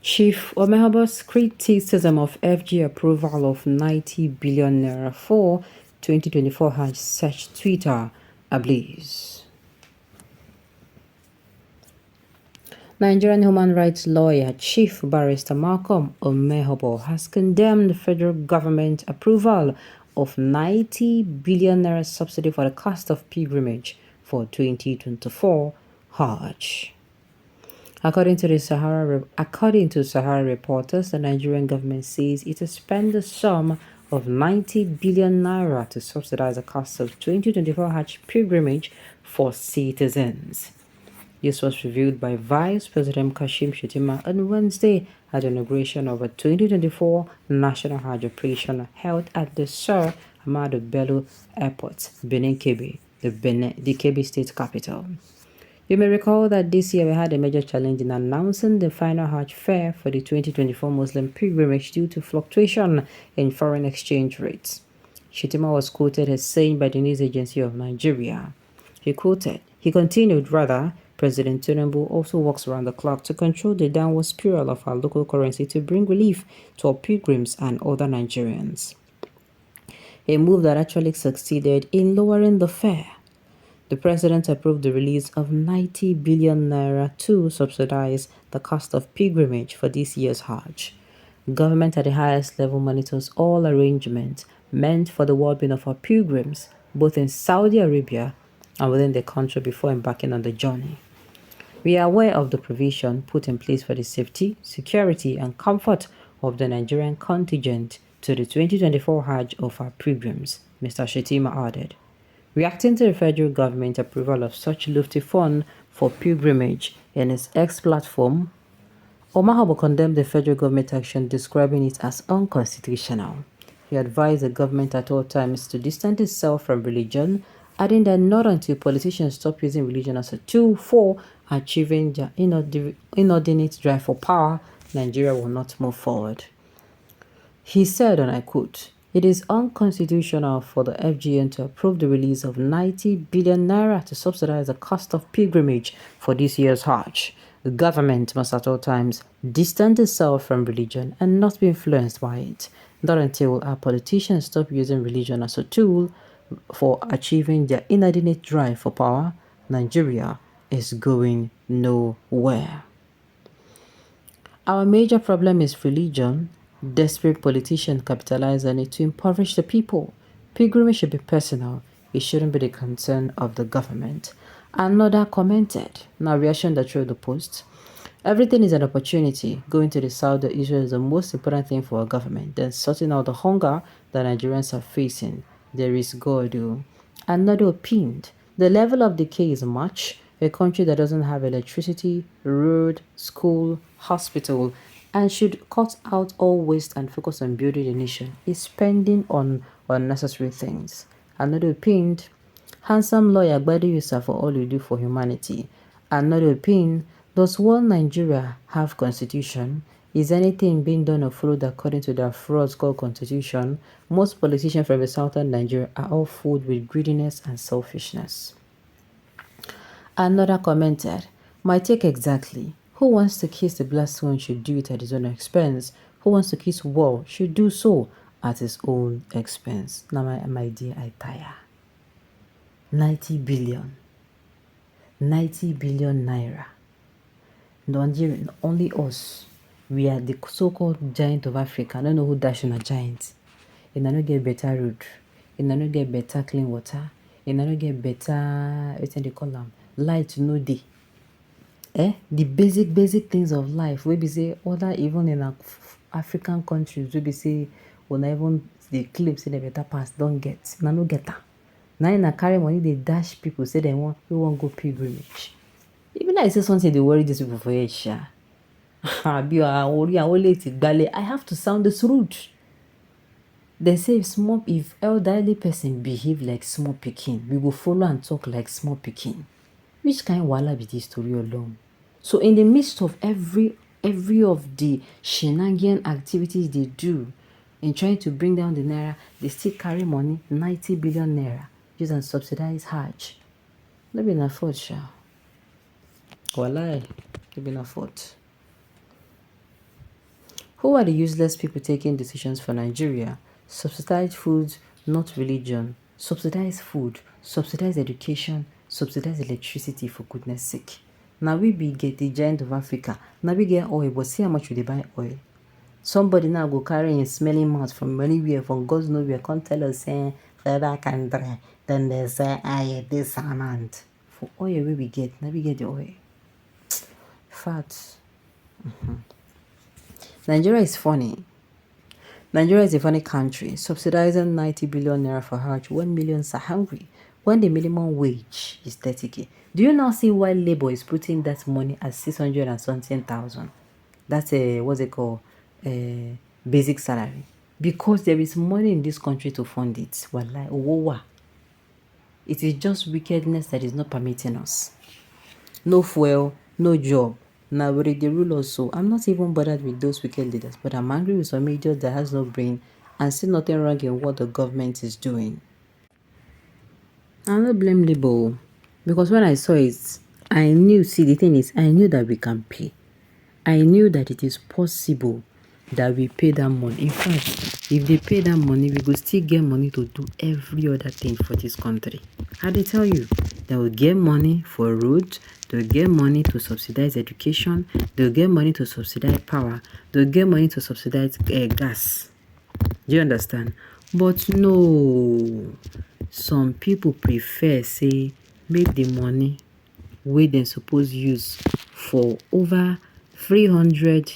Chief Omehaba's criticism of FG approval of 90 billion naira for 2024 Hajj set Twitter ablaze. Nigerian human rights lawyer Chief Barrister Malcolm Omehabo has condemned the federal government approval of 90 billion naira subsidy for the cost of pilgrimage for 2024 Hajj. According to Sahara reporters, the Nigerian government says it has spent the sum of 90 billion naira to subsidize the cost of 2024 Hajj pilgrimage for citizens. This was revealed by Vice President Kashim Shettima on Wednesday at the inauguration of a 2024 National Hajj operation held at the Sir Ahmadu Bello Airport, Benin Kebbi, the Kebbi state capital. You may recall that this year we had a major challenge in announcing the final Hajj fare for the 2024 Muslim pilgrimage due to fluctuation in foreign exchange rates. Shettima was quoted as saying by the news agency of Nigeria. He continued, President Tinubu also works around the clock to control the downward spiral of our local currency to bring relief to our pilgrims and other Nigerians. A move that actually succeeded in lowering the fare. The president approved the release of 90 billion naira to subsidize the cost of pilgrimage for this year's Hajj. Government at the highest level monitors all arrangements meant for the well-being of our pilgrims, both in Saudi Arabia and within the country before embarking on the journey. We are aware of the provision put in place for the safety, security, and comfort of the Nigerian contingent to the 2024 Hajj of our pilgrims, Mr. Shettima added. Reacting to the federal government approval of such lofty fund for pilgrimage in its X platform, Omahabo condemned the federal government action, describing it as unconstitutional. He advised the government at all times to distance itself from religion, adding that not until politicians stop using religion as a tool for achieving their inordinate drive for power, Nigeria will not move forward. He said, and I quote, "It is unconstitutional for the FGN to approve the release of 90 billion naira to subsidize the cost of pilgrimage for this year's Hajj. The government must at all times distance itself from religion and not be influenced by it. Not until our politicians stop using religion as a tool for achieving their inordinate drive for power, Nigeria is going nowhere. Our major problem is religion. Desperate politicians capitalize on it to impoverish the people. Pilgrimage should be personal. It shouldn't be the concern of the government." Another commented, now reaction that through the post, "Everything is an opportunity. Going to the south of Israel is the most important thing for our government. Then sorting out the hunger that Nigerians are facing. There is God." Another opined, "The level of decay is much. A country that doesn't have electricity, road, school, hospital, and should cut out all waste and focus on building a nation, is spending on unnecessary things." Another opined, "Handsome lawyer Gbadi Yusa for all you do for humanity." Another opined, "Does one Nigeria have constitution? Is anything being done or followed according to their frauds called constitution? Most politicians from the southern Nigeria are all filled with greediness and selfishness." Another commented, "My take exactly. Who wants to kiss the blessed one should do it at his own expense. Who wants to kiss war should do so at his own expense." Now, my dear, I tire. 90 billion. 90 billion naira. Nigeria, only us. We are the so-called giant of Africa. I don't know who dash on a giant. And I don't get better road. And I don't get better clean water. And I don't get better, what they call them, light no day. The basic things of life. We be say other even in African countries, we be say when even the clips in the better pass don't get. Na no get that. Now in a carry money they dash people say we want go pilgrimage. Even I say something they worry these people for it. I have to sound this rude. They say if elderly person behave like small pikin, we go follow and talk like small pikin. Which kind of wala be this story alone? So in the midst of every of the shenanigan activities they do in trying to bring down the naira, they still carry money, 90 billion naira, use and subsidize Hajj. They been afford, sha. Walai, they been afford. Who are the useless people taking decisions for Nigeria? Subsidize food, not religion. Subsidize food, subsidize education, subsidize electricity, for goodness sake. Now we be get the giant of Africa. Now we get oil, but see how much we dey buy oil. Somebody now go carry him smelling mouth from anywhere, from God's nowhere, can't tell us saying that country. Then they say, I this amount. For oil where we get, now we get the oil. Fat. Nigeria is funny. Nigeria is a funny country, subsidizing 90 billion naira for Hajj. 1 million are hungry when the minimum wage is 30k. Do you now see why Labour is putting that money at 600 and something thousand? That's a, what's it called? Basic salary. Because there is money in this country to fund it. Wallahi, owowa. It is just wickedness that is not permitting us. No fuel, no job. Now we the rule also. I'm not even bothered with those wicked leaders, but I'm angry with some idiot that has no brain and see nothing wrong in what the government is doing. I don't blame Labour, because when I saw it, I knew, see the thing is, I knew that we can pay. I knew that it is possible that we pay that money. In fact, if they pay that money, we will still get money to do every other thing for this country. How they tell you? They will get money for roads, they will get money to subsidize education, they will get money to subsidize power, they will get money to subsidize gas. Do you understand? But no, some people prefer, say, make the money wey dem suppose use for over 300,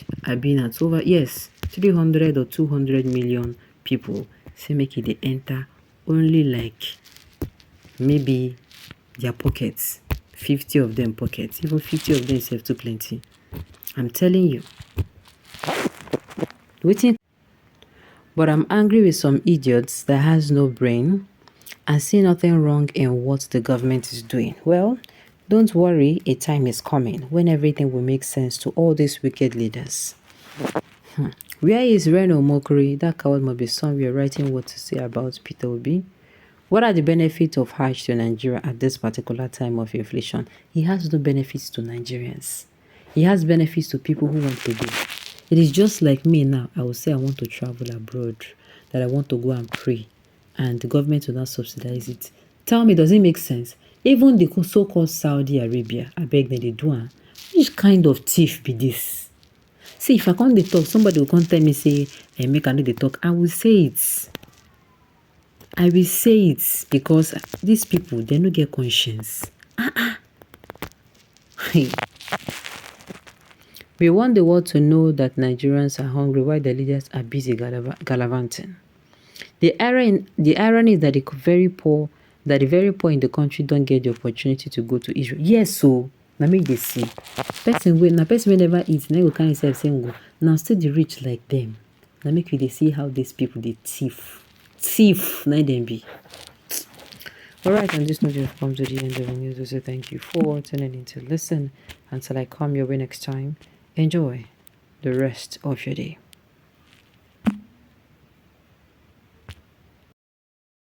over, yes, 300 or 200 million people, say make it dey enter only like maybe their pockets, 50 of them pockets, even 50 of them sef too plenty. I'm telling you. Waiting. But I'm angry with some idiots that has no brain and see nothing wrong in what the government is doing. Well, don't worry, a time is coming when everything will make sense to all these wicked leaders. Where is Reno Mokri? That coward must be somewhere writing what to say about Peter Obi. What are the benefits of Hajj to Nigeria at this particular time of inflation? He has no benefits to Nigerians. He has benefits to people who want to go. It is just like me now. I will say I want to travel abroad, that I want to go and pray, and the government will not subsidize it. Tell me, does it make sense? Even the so-called Saudi Arabia, I beg them, they do. Which kind of thief be this? See, if I can't talk, somebody will come tell me, say, hey, make another talk. I will say it. I will say it because these people, they don't get conscience. We want the world to know that Nigerians are hungry while the leaders are busy gallivanting. The irony is that the very poor in the country don't get the opportunity to go to Israel. Yes, so now make they see. Person will never eat, now you can't yourself saying go. Now still the rich like them. Now make you they see how these people they thief. Now them be. Alright, on this note, we've come to the end of the news. So thank you for tuning in to listen. Until I come your way next time, enjoy the rest of your day.